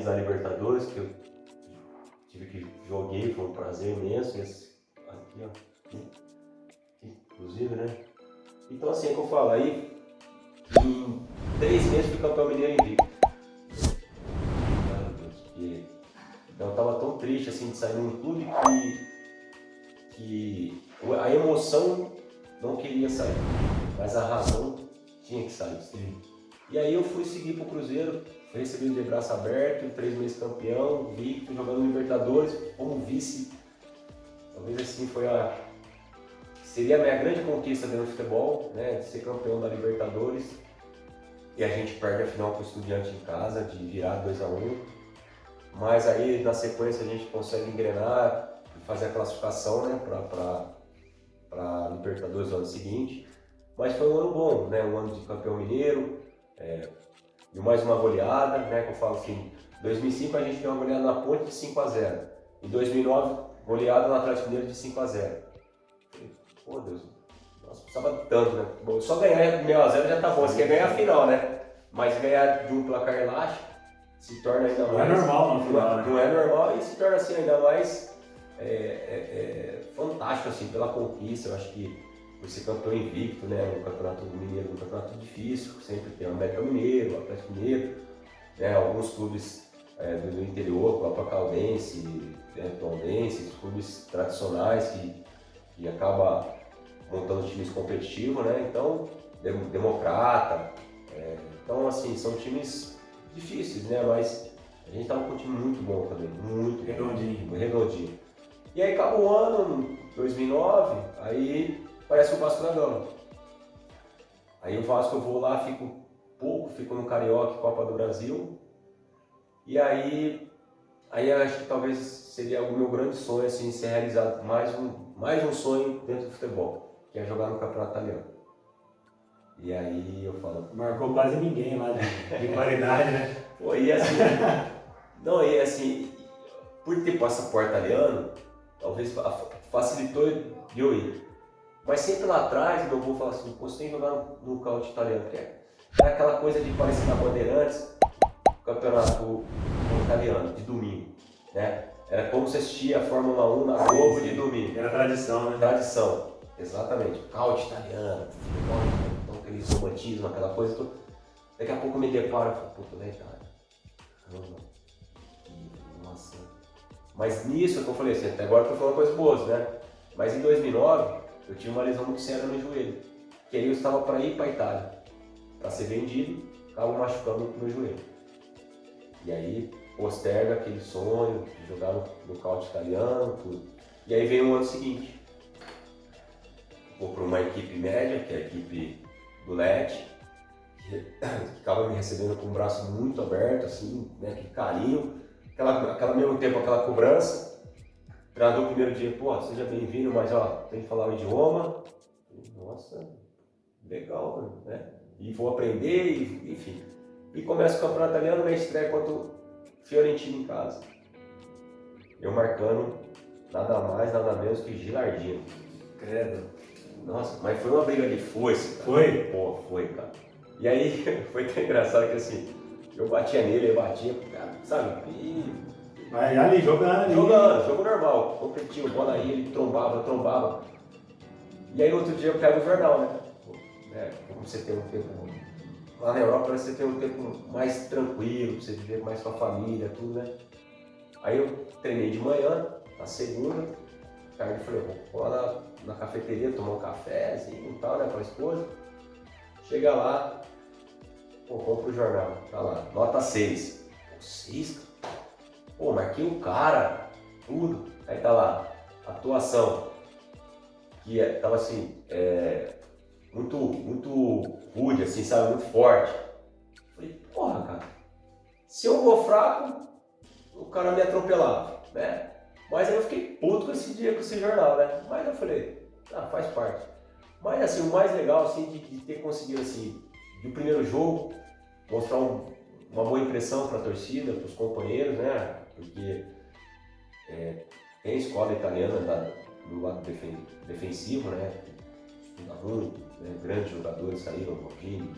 da Libertadores, que eu joguei, foi um prazer imenso. Aqui, ó. Inclusive, né? Então, assim, é que eu falo, aí em 3 meses fui campeão mineiro invicto. Então eu tava tão triste assim de sair num clube que a emoção não queria sair, mas a razão tinha que sair. Sim. E aí eu fui seguir pro Cruzeiro, fui recebido de braço aberto, 3 meses campeão, invicto, jogando Libertadores como vice. Talvez assim seria a minha grande conquista dentro do futebol, né, de ser campeão da Libertadores. E a gente perde a final com o Estudiantes em casa, de virar 2-1. Mas aí na sequência a gente consegue engrenar e fazer a classificação, né, para Libertadores no ano seguinte. Mas foi um ano bom, né, um ano de campeão mineiro, e mais uma goleada, né, que eu falo assim, em 2005 a gente deu uma goleada na Ponte de 5-0. Em 2009, goleada no Atlético Mineiro de 5-0. Pô, Deus, nossa, precisava tanto, né? Bom, só ganhar 6-0 já tá bom, você quer ganhar a final, né? Mas ganhar de um placar elástico se torna ainda mais... Não é normal no final, né? Não é normal e se torna assim ainda mais fantástico, assim, pela conquista. Eu acho que por ser campeão invicto, né, no Campeonato Mineiro, um campeonato difícil, sempre tem o América Mineiro, o Atlético Mineiro, né, alguns clubes do interior, o Caldense, Tombense, clubes tradicionais que acabam montando times competitivos, né, então, Democrata, então, assim, são times difíceis, né, mas a gente estava com um time muito bom também, muito redondinho. E aí acaba o ano, 2009, aí parece o Vasco da Gama. Aí o Vasco eu vou lá, fico no Carioca e Copa do Brasil. E aí eu acho que talvez seria o meu grande sonho, assim, ser realizado mais um sonho dentro do futebol, que é jogar no Campeonato Italiano. E aí eu falo... Marcou quase ninguém lá de qualidade, né? Pô, e assim... não, e assim, por ter passaporte italiano, talvez facilitou de eu ir. Mas sempre lá atrás, meu avô falava assim, você tem que jogar no Caute italiano, porque era aquela coisa de parecer na Bandeirantes, campeonato italiano, de domingo, né? Era como você assistia a Fórmula 1 na Globo de domingo. Era tradição, né? Tradição, exatamente. Caute italiano, futebol, então aquele romantismo, aquela coisa toda. Daqui a pouco eu me deparo e falo, puta, né, cara? Nossa. Mas nisso que eu falei assim, até agora eu tô falando coisas boas, né? Mas em 2009, eu tive uma lesão muito séria no joelho. Que aí eu estava para ir para a Itália, para ser vendido, acabo machucando o meu joelho. E aí posterga aquele sonho de jogar no Caute italiano, tudo. E aí vem o ano seguinte. Vou para uma equipe média, que é a equipe do Lecce, que acaba me recebendo com o braço muito aberto, assim, né, que carinho. Aquela mesmo tempo, aquela cobrança. O treinador primeiro dia, pô, seja bem-vindo, mas ó, tem que falar o idioma. Nossa, legal, né? E vou aprender, enfim. E começa o campeonato italiano, minha estreia contra o Fiorentino em casa. Eu marcando nada mais, nada menos que Gilardino. Credo. Nossa, mas foi uma briga de foice, cara. Foi? Pô, foi, cara. E aí foi tão engraçado que assim, eu batia nele, ele batia, cara, sabe? Mas ali, jogando. Jogo normal, competitivo, bola aí, ele trombava. E aí no outro dia eu pego o jornal, né? Como você tem um tempo... Lá na Europa você tem um tempo mais tranquilo, você viver mais com a família, tudo, né? Aí eu treinei de manhã, na segunda, tarde eu falei, vou lá na cafeteria tomar um café, assim, e tal, né, com a esposa. Chega lá, compro o jornal, tá lá, nota 6. 6, cara? Pô, marquei o cara, tudo. Aí tá lá, atuação, que tava assim, muito rude, assim, sabe, muito forte. Falei, porra, cara, se eu vou fraco, o cara me atropelava, né? Mas aí eu fiquei puto com esse dia, com esse jornal, né? Mas eu falei, faz parte. Mas assim, o mais legal, assim, de ter conseguido, assim, do primeiro jogo, mostrar uma boa impressão para a torcida, para os companheiros, né? Porque tem escola italiana do lado defensivo, né? Estuda muito, né? Grandes jogadores saíram, Maldini,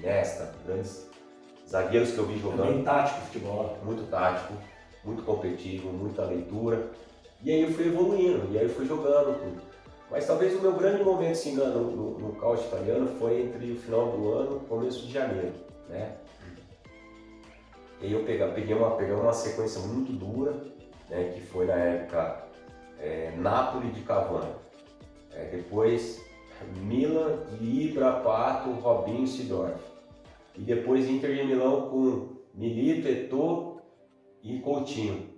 Nesta, grandes zagueiros que eu vi É jogando. bem tático o futebol. Muito tático, muito competitivo, muita leitura. E aí eu fui evoluindo, e aí eu fui jogando tudo. Mas talvez o meu grande momento assim, no caos italiano foi entre o final do ano e o começo de janeiro, né? E aí eu peguei uma sequência muito dura, né, que foi na época Napoli de Cavani, depois Milan de Ibra, Pato, Robinho e Seedorf. E depois Inter de Milão com Milito, Eto'o e Coutinho.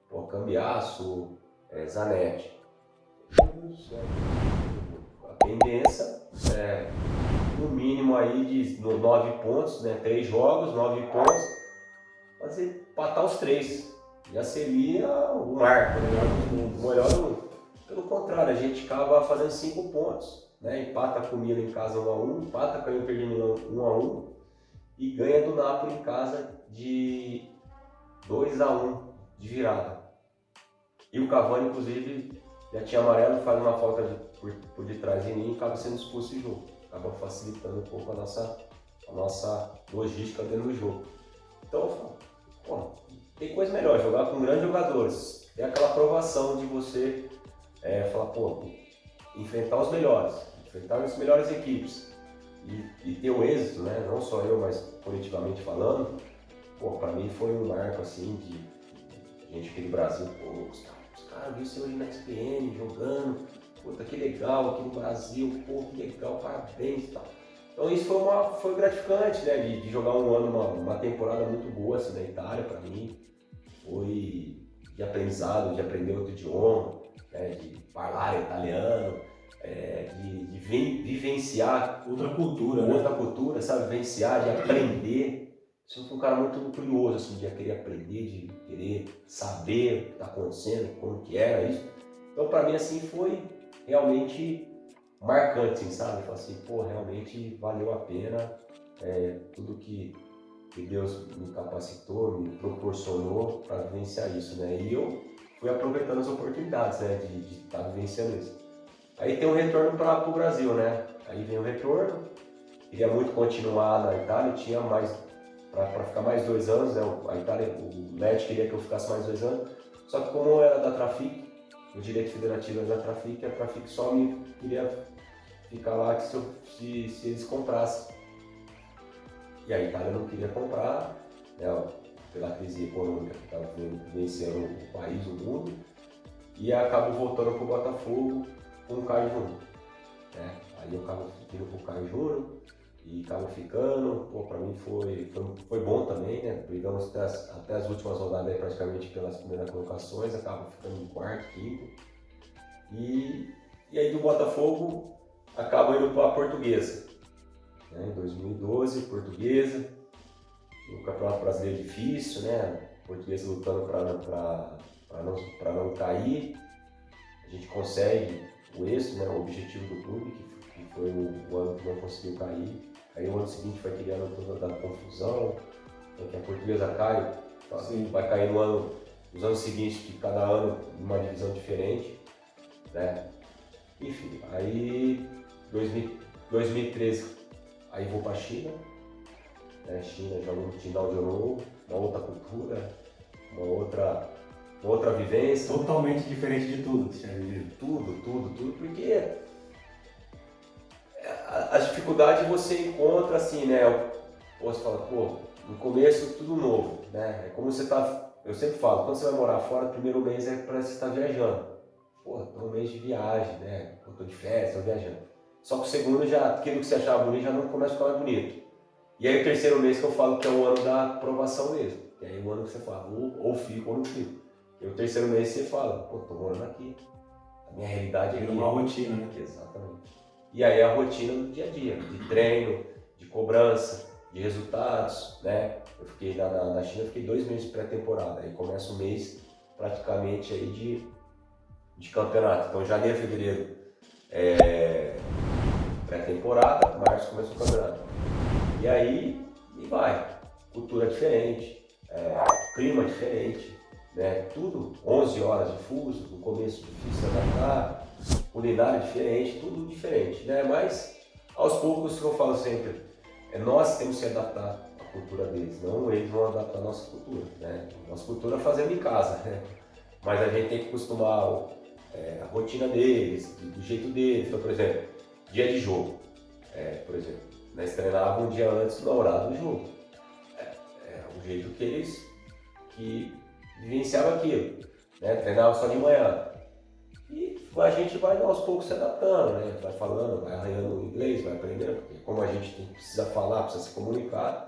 Pô, Cambiasso, Zanetti. A tendência no mínimo aí de 9 pontos, né? 3 jogos, 9 pontos, fazer empatar os 3. Já seria o marco, o melhor do mundo. Pelo contrário, a gente acaba fazendo 5 pontos, né? Empata com o Milan em casa 1-1, empata com o Inter de Milão 1-1 e ganha do Napoli em casa de 2-1 de virada. E o Cavani, inclusive, já tinha amarelo, faz uma falta por detrás de mim e acaba sendo expulso do jogo. Acaba facilitando um pouco a nossa logística dentro do jogo. Então eu falo, pô, tem coisa melhor, jogar com grandes jogadores. Tem aquela aprovação de você falar, pô, enfrentar os melhores, enfrentar as melhores equipes e ter o êxito, né? Não só eu, mas coletivamente falando. Pô, pra mim foi um marco assim de gente aqui do Brasil, pô, os caras viram você hoje na SPN jogando, puta que legal aqui no Brasil, pô, que legal, parabéns e tal. Então isso foi gratificante, né, de jogar um ano, uma temporada muito boa assim na Itália pra mim. Foi de aprendizado, de aprender outro idioma, né, de falar italiano, de vivenciar outra cultura, sabe, vivenciar, de aprender. Eu fui um cara muito curioso, assim, de querer aprender, de querer saber o que está acontecendo, como que era isso. Então, para mim, assim, foi realmente marcante, assim, sabe? Eu falei assim, pô, realmente valeu a pena tudo que Deus me capacitou, me proporcionou para vivenciar isso, né? E eu fui aproveitando as oportunidades, né, de estar vivenciando isso. Aí tem um retorno para o Brasil, né? Aí vem o retorno, queria muito continuar na Itália, tinha mais para ficar mais 2 anos, né? A Itália, o Lecce queria que eu ficasse mais 2 anos, só que como eu era da Trafic, o direito federativo era da Trafic, a Trafic só me queria ficar lá se eles comprassem. E a Itália não queria comprar, né? Pela crise econômica que estava vencendo o país, o mundo, e acabo voltando para o Botafogo com o Caio Júnior, né? Aí eu acabo indo com o Caio Júnior e acabo ficando. Pô, para mim foi bom também, né? Brigamos até as últimas rodadas aí, praticamente pelas primeiras colocações, acabo ficando em quarto, quinto. E aí do Botafogo acabo indo para a Portuguesa, né? Em 2012, Portuguesa, o Campeonato Brasileiro difícil, né? Portuguesa lutando para não cair. A gente consegue o êxito, né? O objetivo do clube, que foi o ano que não conseguiu cair. Aí o ano seguinte vai criando toda a confusão, que a Portuguesa cai, vai cair nos anos seguintes, que cada ano numa divisão diferente, né? Enfim, aí 2013, aí vou para a China, né? China joga um Tindal de novo, uma outra cultura, uma outra vivência. Totalmente diferente de tudo que você tinha vivido. Tudo, porque as dificuldades você encontra assim, né? Você fala, pô, no começo tudo novo, né? É como você tá, eu sempre falo, quando você vai morar fora, o primeiro mês parece que você tá viajando. Pô, tô um mês de viagem, né? Pô, tô de férias, tô viajando. Só que o segundo já, aquilo que você achava bonito já não começa a ficar mais bonito. E aí o terceiro mês que eu falo que é o ano da aprovação mesmo. E aí o ano que você fala, ou fico ou não fico. E o terceiro mês você fala, pô, tô morando aqui. A minha realidade é aqui. Uma rotina, né? Exatamente. E aí a rotina do dia a dia, de treino, de cobrança, de resultados, né? Eu fiquei na China, eu fiquei 2 meses de pré-temporada. Aí começa o mês praticamente aí de campeonato. Então janeiro, fevereiro pré-temporada, março começa o campeonato. E aí, vai. Cultura diferente, clima diferente, né? Tudo, 11 horas de fuso, no começo difícil de adaptar, culinária diferente, tudo diferente, né? Mas aos poucos, que eu falo sempre, nós temos que se adaptar à cultura deles, não eles vão adaptar a nossa cultura, né? Nossa cultura é fazendo em casa, né? Mas a gente tem que acostumar a rotina deles, do jeito deles. Então, por exemplo, dia de jogo, por exemplo, nós treinávamos um dia antes do horário do jogo. É o jeito que eles vivenciavam aquilo, né? Treinavam só de manhã. E a gente vai aos poucos se adaptando, né? Vai falando, vai arranhando o inglês, vai aprendendo, porque como a gente precisa falar, precisa se comunicar.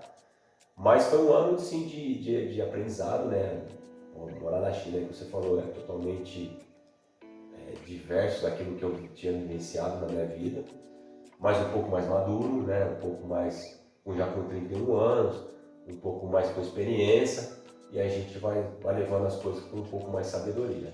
Mas foi um ano assim, de aprendizado, né? Morar na China, que você falou, é totalmente diverso daquilo que eu tinha vivenciado na minha vida, mas um pouco mais maduro, né? Um pouco mais, já com 31 anos, um pouco mais com experiência, e aí a gente vai levando as coisas com um pouco mais sabedoria.